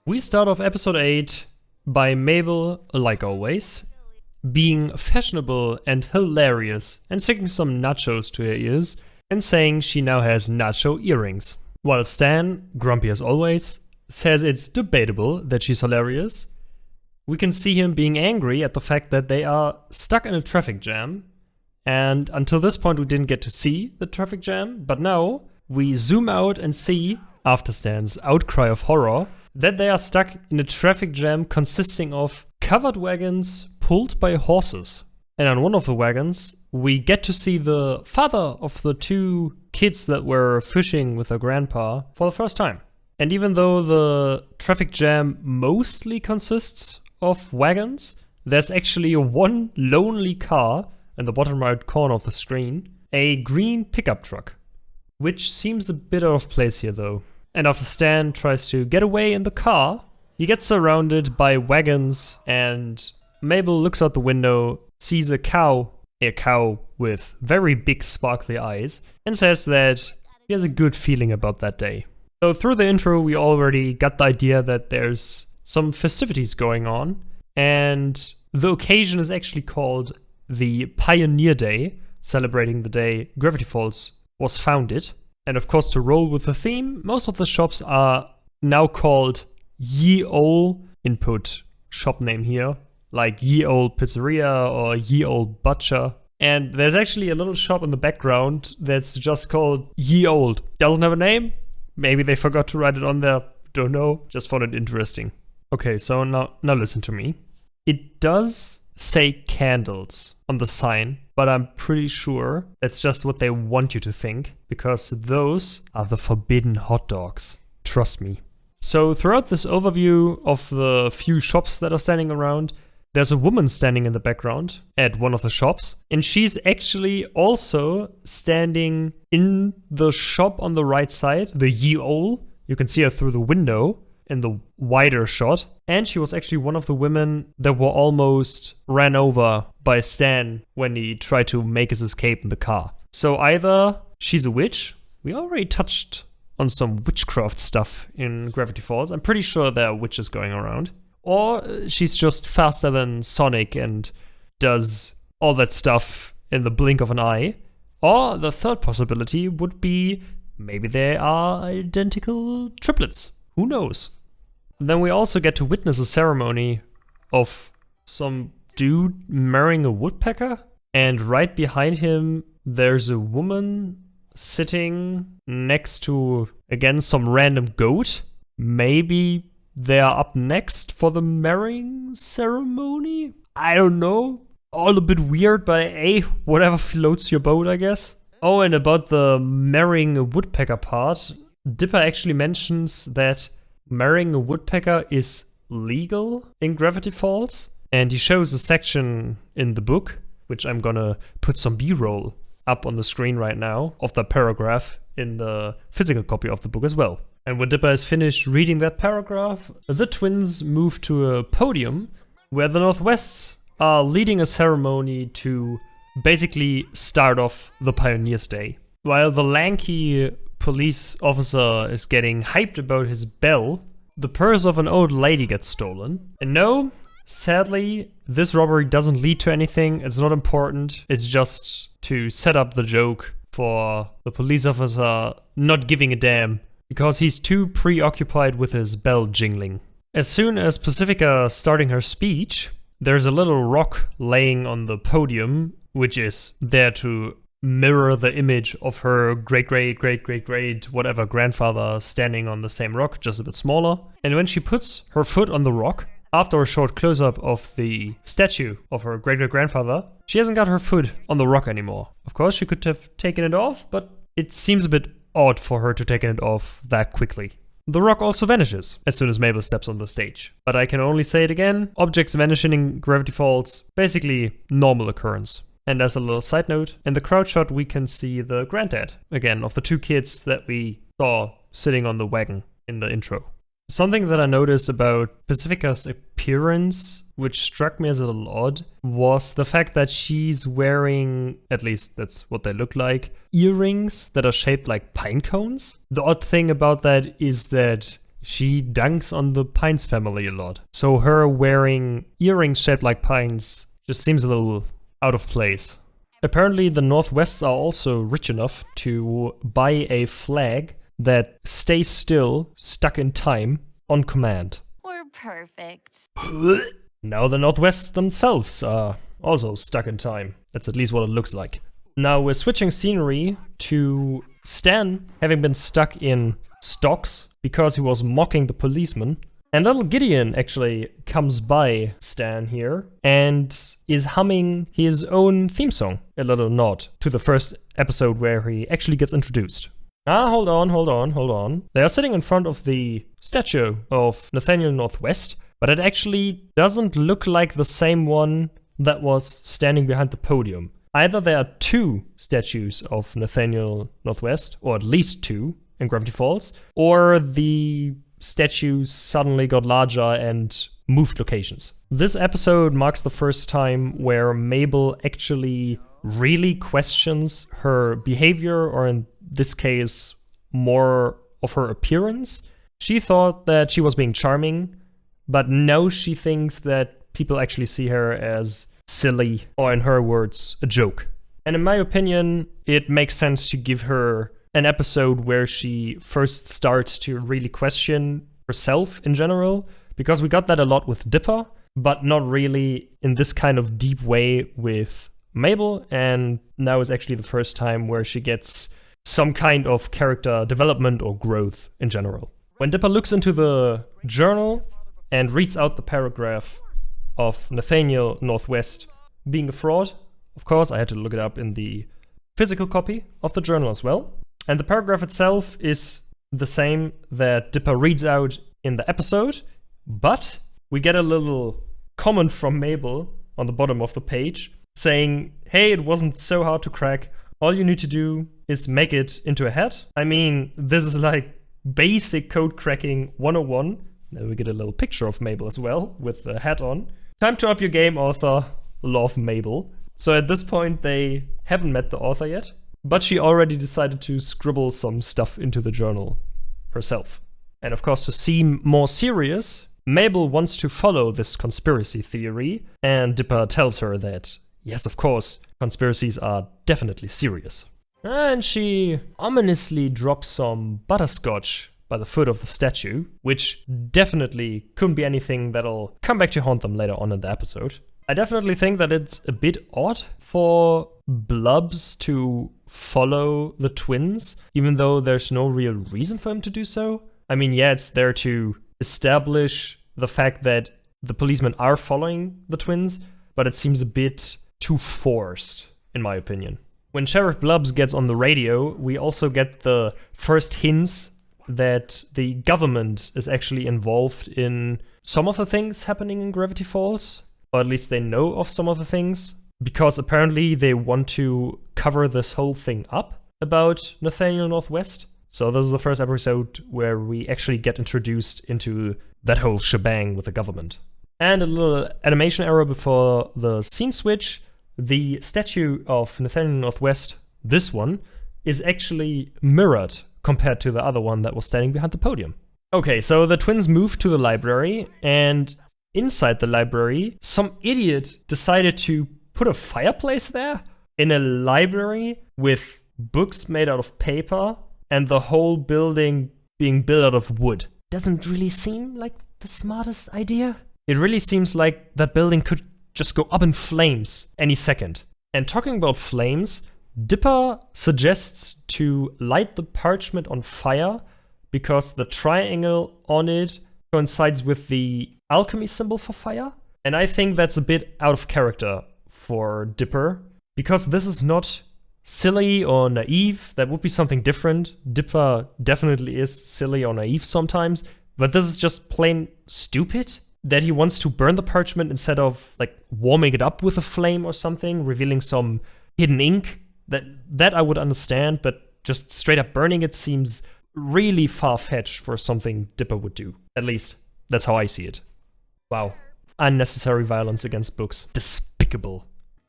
We start off episode 8 by Mabel, like always, being fashionable and hilarious and sticking some nachos to her ears and saying she now has nacho earrings. While Stan, grumpy as always, says it's debatable that she's hilarious. We can see him being angry at the fact that they are stuck in a traffic jam. And until this point we didn't get to see the traffic jam, but now we zoom out and see, after Stan's outcry of horror, that they are stuck in a traffic jam consisting of covered wagons pulled by horses. And on one of the wagons, we get to see the father of the two kids that were fishing with their grandpa for the first time. And even though the traffic jam mostly consists of wagons, there's actually one lonely car in the bottom right corner of the screen, a green pickup truck, which seems a bit out of place here though. And after Stan tries to get away in the car, he gets surrounded by wagons, and Mabel looks out the window, sees a cow with very big sparkly eyes, and says that he has a good feeling about that day. So through the intro we already got the idea that there's some festivities going on, and the occasion is actually called the Pioneer Day, celebrating the day Gravity Falls was founded. And of course, to roll with the theme, most of the shops are now called Ye Ol', input shop name here, like Ye Ol' Pizzeria or Ye Ol' Butcher. And there's actually a little shop in the background that's just called Ye Old. Doesn't have a name. Maybe they forgot to write it on there. Don't know. Just found it interesting. Okay, so now listen to me. It does say candles on the sign, but I'm pretty sure that's just what they want you to think, because those are the forbidden hot dogs. Trust me. So throughout this overview of the few shops that are standing around, there's a woman standing in the background at one of the shops, and she's actually also standing in the shop on the right side, the Ye Ol'. You can see her through the window in the wider shot, and she was actually one of the women that were almost ran over by Stan when he tried to make his escape in the car. So either she's a witch, we already touched on some witchcraft stuff in Gravity Falls, I'm pretty sure there are witches going around, or she's just faster than Sonic and does all that stuff in the blink of an eye, or the third possibility would be maybe they are identical triplets. Who knows? Then we also get to witness a ceremony of some dude marrying a woodpecker, and right behind him there's a woman sitting next to, again, some random goat. Maybe they are up next for the marrying ceremony? I don't know. All a bit weird, but hey, whatever floats your boat, I guess. Oh, and about the marrying a woodpecker part, Dipper actually mentions that marrying a woodpecker is legal in Gravity Falls, and he shows a section in the book, which I'm gonna put some B-roll up on the screen right now of the paragraph in the physical copy of the book as well. And when Dipper is finished reading that paragraph, the twins move to a podium where the Northwests are leading a ceremony to basically start off the Pioneers' Day. While the lanky police officer is getting hyped about his bell, the purse of an old lady gets stolen. And no, sadly, this robbery doesn't lead to anything. It's not important. It's just to set up the joke for the police officer not giving a damn, because he's too preoccupied with his bell jingling. As soon as Pacifica is starting her speech, there's a little rock laying on the podium, which is there to mirror the image of her great whatever grandfather standing on the same rock, just a bit smaller. And when she puts her foot on the rock, after a short close-up of the statue of her great-great-grandfather, she hasn't got her foot on the rock anymore. Of course, she could have taken it off, but it seems a bit odd for her to take it off that quickly. The rock also vanishes as soon as Mabel steps on the stage. But I can only say it again, objects vanishing in Gravity Falls, basically normal occurrence. And as a little side note, in the crowd shot we can see the granddad, again, of the two kids that we saw sitting on the wagon in the intro. Something that I noticed about Pacifica's appearance, which struck me as a little odd, was the fact that she's wearing, at least that's what they look like, earrings that are shaped like pine cones. The odd thing about that is that she dunks on the Pines family a lot. So her wearing earrings shaped like pines just seems a little out of place. Apparently the Northwests are also rich enough to buy a flag that stays still, stuck in time, on command. We're perfect. Now the Northwests themselves are also stuck in time. That's at least what it looks like. Now we're switching scenery to Stan having been stuck in stocks because he was mocking the policeman. And little Gideon actually comes by Stan here and is humming his own theme song. A little nod to the first episode where he actually gets introduced. Hold on. They are sitting in front of the statue of Nathaniel Northwest, but it actually doesn't look like the same one that was standing behind the podium. Either there are two statues of Nathaniel Northwest, or at least two in Gravity Falls, or the statues suddenly got larger and moved locations. This episode marks the first time where Mabel actually really questions her behavior, or in this case, more of her appearance. She thought that she was being charming, but now she thinks that people actually see her as silly, or in her words, a joke. And in my opinion, it makes sense to give her an episode where she first starts to really question herself in general, because we got that a lot with Dipper, but not really in this kind of deep way with Mabel, and now is actually the first time where she gets some kind of character development or growth in general. When Dipper looks into the journal and reads out the paragraph of Nathaniel Northwest being a fraud, of course I had to look it up in the physical copy of the journal as well. And the paragraph itself is the same that Dipper reads out in the episode, but we get a little comment from Mabel on the bottom of the page saying, hey, it wasn't so hard to crack. All you need to do is make it into a hat. I mean, this is like basic code cracking 101. Then we get a little picture of Mabel as well with the hat on. Time to up your game, author. Love Mabel. So at this point, they haven't met the author yet, but she already decided to scribble some stuff into the journal herself. And of course, to seem more serious, Mabel wants to follow this conspiracy theory, and Dipper tells her that, yes, of course, conspiracies are definitely serious. And she ominously drops some butterscotch by the foot of the statue, which definitely couldn't be anything that'll come back to haunt them later on in the episode. I definitely think that it's a bit odd for Blubs to follow the twins, even though there's no real reason for him to do so. I mean, yeah, it's there to establish the fact that the policemen are following the twins, but it seems a bit too forced, in my opinion. When Sheriff Blubs gets on the radio, we also get the first hints that the government is actually involved in some of the things happening in Gravity Falls, or at least they know of some of the things, because apparently they want to cover this whole thing up about Nathaniel Northwest. So this is the first episode where we actually get introduced into that whole shebang with the government. And a little animation error before the scene switch. The statue of Nathaniel Northwest, this one, is actually mirrored compared to the other one that was standing behind the podium. Okay, so the twins moved to the library, and inside the library, some idiot decided to put a fireplace there in a library with books made out of paper and the whole building being built out of wood. Doesn't really seem like the smartest idea. It really seems like that building could just go up in flames any second. And talking about flames, Dipper suggests to light the parchment on fire because the triangle on it coincides with the alchemy symbol for fire. And I think that's a bit out of character for Dipper, because this is not silly or naive. That would be something different. Dipper definitely is silly or naive sometimes, but this is just plain stupid that he wants to burn the parchment instead of like warming it up with a flame or something, revealing some hidden ink. That I would understand, but just straight up burning it seems really far-fetched for something Dipper would do. At least, that's how I see it. Wow. Unnecessary violence against books. Despicable.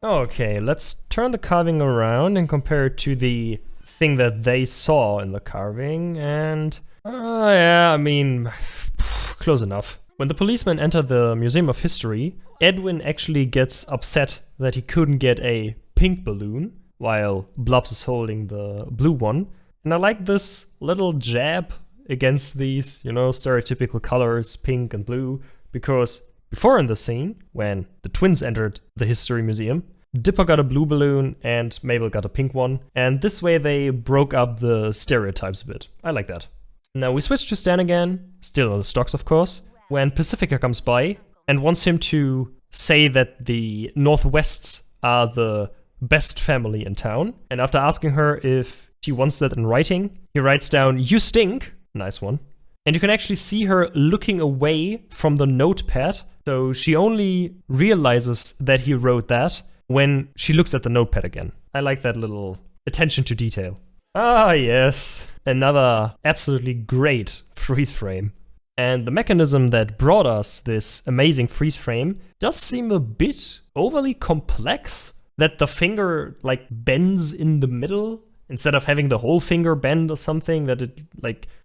Okay, let's turn the carving around and compare it to the thing that they saw in the carving. And Yeah, I mean, close enough. When the policemen enter the Museum of History, Edwin actually gets upset that he couldn't get a pink balloon, while Blobs is holding the blue one. And I like this little jab against these, stereotypical colors, pink and blue, because before in the scene, when the twins entered the History Museum, Dipper got a blue balloon and Mabel got a pink one, and this way they broke up the stereotypes a bit. I like that. Now we switch to Stan again, still on the stocks of course, when Pacifica comes by and wants him to say that the Northwests are the best family in town. And after asking her if she wants that in writing, he writes down, "You stink." Nice one. And you can actually see her looking away from the notepad, so she only realizes that he wrote that when she looks at the notepad again. I like that little attention to detail. Ah yes, another absolutely great freeze frame. And the mechanism that brought us this amazing freeze frame does seem a bit overly complex, that the finger bends in the middle instead of having the whole finger bend or something, that it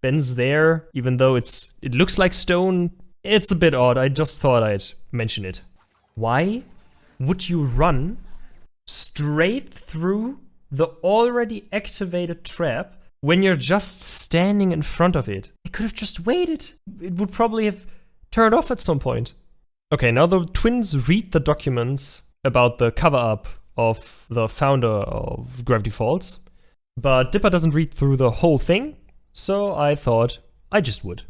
bends there even though it looks like stone. It's a bit odd. I just thought I'd mention it. Why would you run straight through the already activated trap when you're just standing in front of it? They could have just waited. It would probably have turned off at some point. Okay, now the twins read the documents about the cover-up of the founder of Gravity Falls, but Dipper doesn't read through the whole thing, so I thought I just would.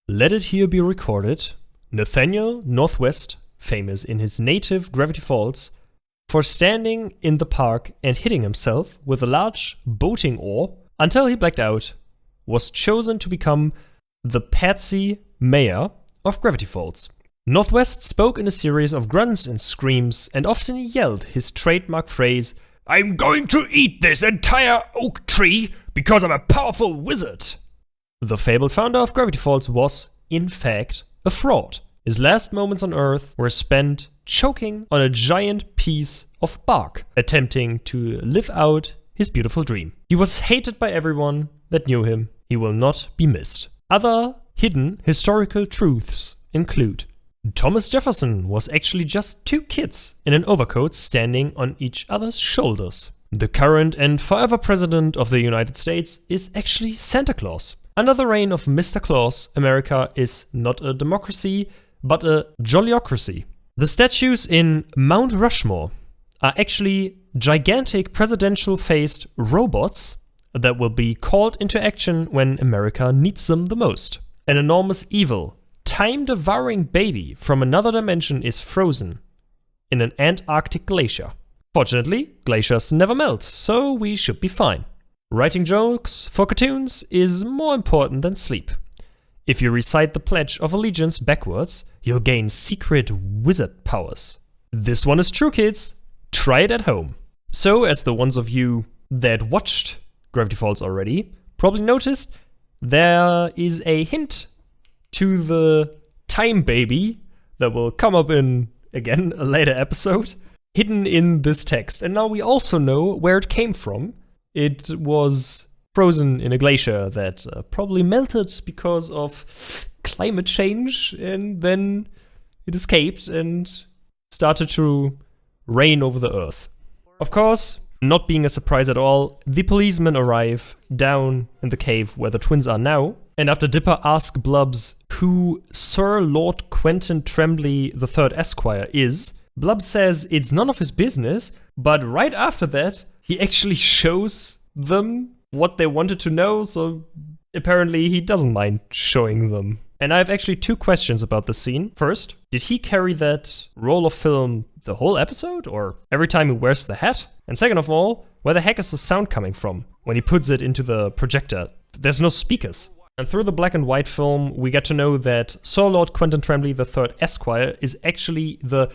Let it here be recorded, Nathaniel Northwest, famous in his native Gravity Falls, for standing in the park and hitting himself with a large boating oar until he blacked out, was chosen to become the Patsy Mayor of Gravity Falls. Northwest spoke in a series of grunts and screams and often yelled his trademark phrase, "I'm going to eat this entire oak tree because I'm a powerful wizard." The fabled founder of Gravity Falls was, in fact, a fraud. His last moments on Earth were spent choking on a giant piece of bark, attempting to live out his beautiful dream. He was hated by everyone that knew him. He will not be missed. Other hidden historical truths include: Thomas Jefferson was actually just two kids in an overcoat standing on each other's shoulders. The current and forever president of the United States is actually Santa Claus. Under the reign of Mr. Claus, America is not a democracy, but a jollyocracy. The statues in Mount Rushmore are actually gigantic presidential-faced robots that will be called into action when America needs them the most. An enormous evil, time-devouring baby from another dimension is frozen in an Antarctic glacier. Fortunately, glaciers never melt, so we should be fine. Writing jokes for cartoons is more important than sleep. If you recite the Pledge of Allegiance backwards, you'll gain secret wizard powers. This one is true, kids. Try it at home. So, as the ones of you that watched Gravity Falls already probably noticed, there is a hint to the time baby that will come up in, again, a later episode, hidden in this text. And now we also know where it came from. It was frozen in a glacier that probably melted because of climate change, and then it escaped and started to reign over the Earth. Of course, not being a surprise at all, the policemen arrive down in the cave where the twins are now, and after Dipper asks Blubs who Sir Lord Quentin Tremblay III Esquire is, Blubs says it's none of his business, but right after that, he actually shows them what they wanted to know, so apparently he doesn't mind showing them. And I have actually two questions about this scene. First, did he carry that roll of film the whole episode, or every time he wears the hat? And second of all, where the heck is the sound coming from when he puts it into the projector? There's no speakers. And through the black and white film, we get to know that Sir Lord Quentin Tremblay III Esquire is actually the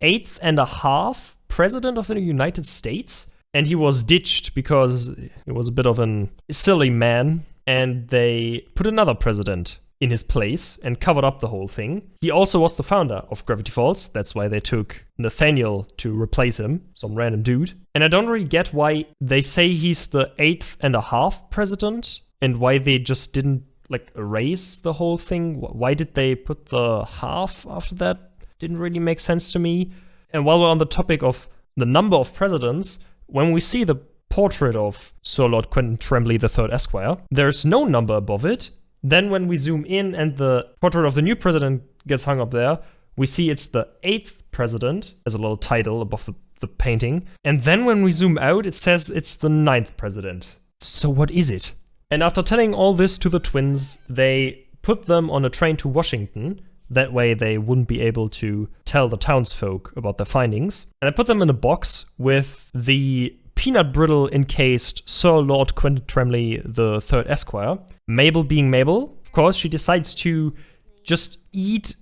8th and a half president of the United States. And he was ditched because he was a bit of a silly man, and they put another president in his place and covered up the whole thing. He also was the founder of Gravity Falls. That's why they took Nathaniel to replace him, some random dude. And I don't really get why they say he's the 8th and a half president and why they just didn't like erase the whole thing? Why did they put the half after that? Didn't really make sense to me. And while we're on the topic of the number of presidents, when we see the portrait of Sir Lord Quentin Tremblay III Esquire, there's no number above it. Then when we zoom in and the portrait of the new president gets hung up there, we see it's the 8th president as a little title above the painting. And then when we zoom out, it says it's the 9th president. So what is it? And after telling all this to the twins, they put them on a train to Washington. That way they wouldn't be able to tell the townsfolk about their findings. And I put them in a box with the peanut brittle encased Sir Lord Quentin Tremblay III Esquire. Mabel being Mabel, of course, she decides to just eat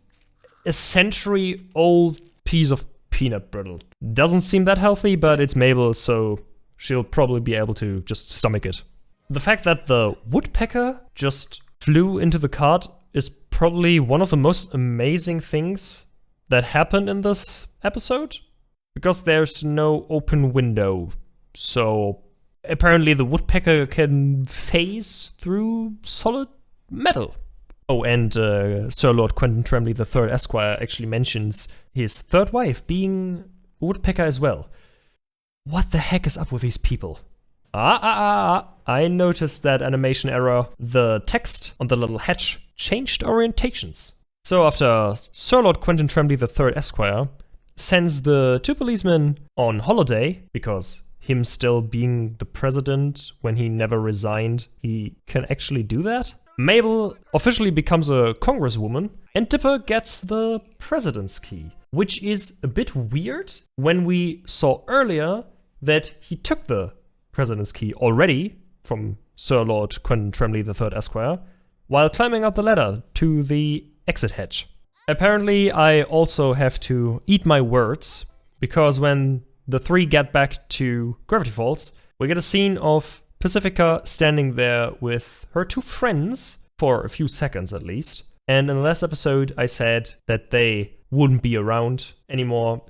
a century-old piece of peanut brittle. Doesn't seem that healthy, but it's Mabel, so she'll probably be able to just stomach it. The fact that the woodpecker just flew into the cart is probably one of the most amazing things that happened in this episode, because there's no open window. So apparently the woodpecker can phase through solid metal. Oh, and Sir Lord Quentin Tremblay III Esquire actually mentions his third wife being a woodpecker as well. What the heck is up with these people? I noticed that animation error. The text on the little hatch changed orientations. So after Sir Lord Quentin Tremblay III Esquire sends the 2 policemen on holiday, because him still being the president when he never resigned, he can actually do that. Mabel officially becomes a congresswoman, and Dipper gets the president's key, which is a bit weird when we saw earlier that he took the president's key already from Sir Lord Quentin Tremblay III Esquire while climbing up the ladder to the exit hatch. Apparently, I also have to eat my words, because when the 3 get back to Gravity Falls, we get a scene of Pacifica standing there with her 2 friends for a few seconds at least. And in the last episode, I said that they wouldn't be around anymore.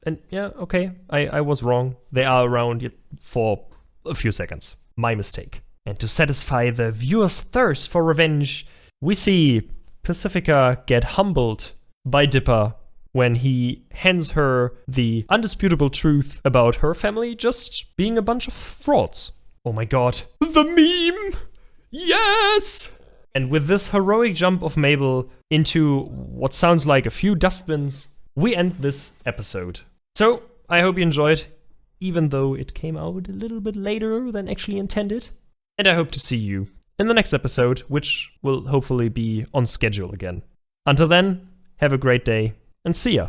And yeah, okay, I was wrong. They are around for a few seconds. My mistake. And to satisfy the viewer's thirst for revenge, we see Pacifica get humbled by Dipper when he hands her the undisputable truth about her family just being a bunch of frauds. Oh my god. The meme! Yes! And with this heroic jump of Mabel into what sounds like a few dustbins, we end this episode. So, I hope you enjoyed, even though it came out a little bit later than actually intended. And I hope to see you in the next episode, which will hopefully be on schedule again. Until then, have a great day, and see ya!